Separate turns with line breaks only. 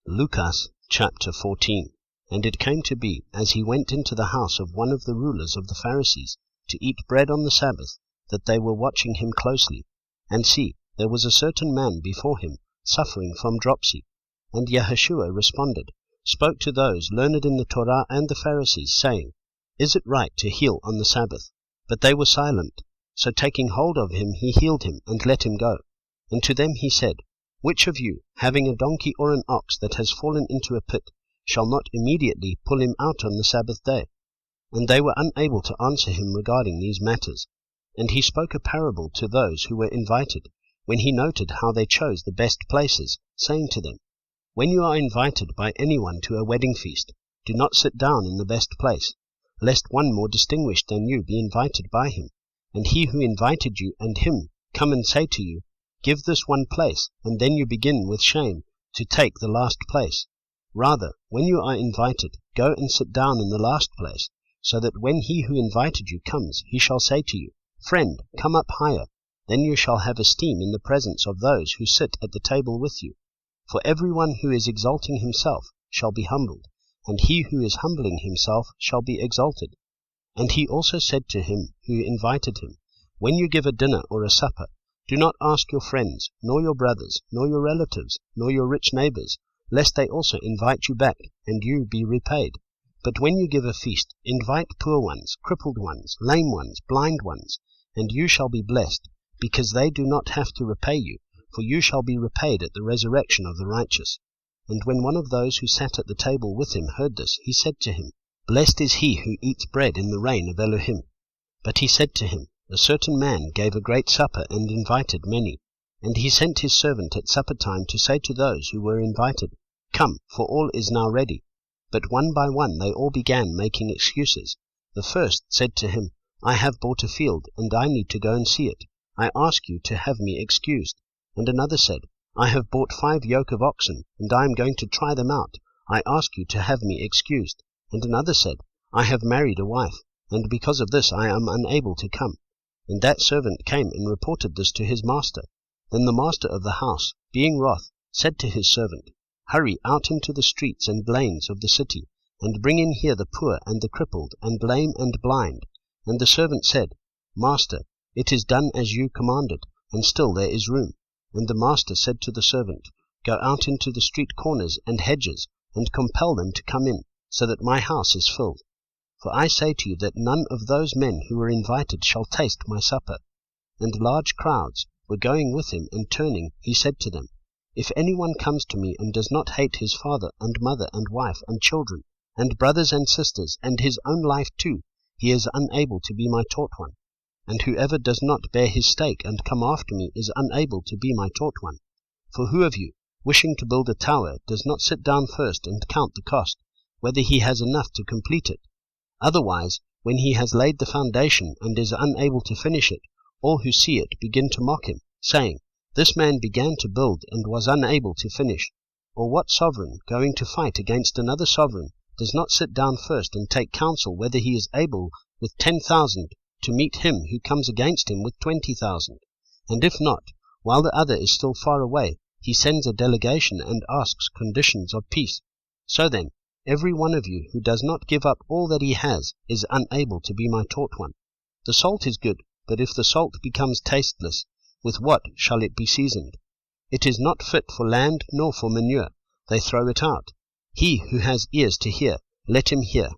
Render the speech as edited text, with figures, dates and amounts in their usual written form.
Luqas chapter 14. And it came to be, as he went into the house of one of the rulers of the Pharisees, to eat bread on the Sabbath, that they were watching him closely. And see, there was a certain man before him, suffering from dropsy. And Yahushua spoke to those learned in the Torah and the Pharisees, saying, Is it right to heal on the Sabbath? But they were silent. So taking hold of him, he healed him, and let him go. And to them he said, Which of you, having a donkey or an ox that has fallen into a pit, shall not immediately pull him out on the Sabbath day? And they were unable to answer him regarding these matters. And he spoke a parable to those who were invited, when he noted how they chose the best places, saying to them, When you are invited by anyone to a wedding feast, do not sit down in the best place, lest one more distinguished than you be invited by him, and he who invited you and him come and say to you, Give this one place, and then you begin with shame to take the last place. Rather, when you are invited, go and sit down in the last place, so that when he who invited you comes, he shall say to you, Friend, come up higher. Then you shall have esteem in the presence of those who sit at the table with you. For everyone who is exalting himself shall be humbled, and he who is humbling himself shall be exalted. And he also said to him who invited him, When you give a dinner or a supper, do not ask your friends, nor your brothers, nor your relatives, nor your rich neighbors, lest they also invite you back, and you be repaid. But when you give a feast, invite poor ones, crippled ones, lame ones, blind ones, and you shall be blessed, because they do not have to repay you, for you shall be repaid at the resurrection of the righteous. And when one of those who sat at the table with him heard this, he said to him, Blessed is he who eats bread in the reign of Elohim. But he said to him, A certain man gave a great supper and invited many. And he sent his servant at supper time to say to those who were invited, Come, for all is now ready. But one by one they all began making excuses. The first said to him, I have bought a field, and I need to go and see it. I ask you to have me excused. And another said, I have bought 5 yoke of oxen, and I am going to try them out. I ask you to have me excused. And another said, I have married a wife, and because of this I am unable to come. And that servant came and reported this to his master. Then the master of the house, being wroth, said to his servant, Hurry out into the streets and lanes of the city, and bring in here the poor and the crippled, and lame and blind. And the servant said, Master, it is done as you commanded, and still there is room. And the master said to the servant, Go out into the street corners and hedges, and compel them to come in, so that my house is filled. For I say to you that none of those men who were invited shall taste my supper. And large crowds were going with him, and turning, he said to them, If anyone comes to me and does not hate his father and mother and wife and children, and brothers and sisters, and his own life too, he is unable to be my taught one. And whoever does not bear his stake and come after me is unable to be my taught one. For who of you, wishing to build a tower, does not sit down first and count the cost, whether he has enough to complete it? Otherwise, when he has laid the foundation and is unable to finish it, all who see it begin to mock him, saying, This man began to build and was unable to finish. Or what sovereign, going to fight against another sovereign, does not sit down first and take counsel whether he is able with 10,000 to meet him who comes against him with 20,000? And if not, while the other is still far away, he sends a delegation and asks conditions of peace. So then, every one of you who does not give up all that he has is unable to be my taught one. The salt is good, but if the salt becomes tasteless, with what shall it be seasoned? It is not fit for land nor for manure. They throw it out. He who has ears to hear, let him hear.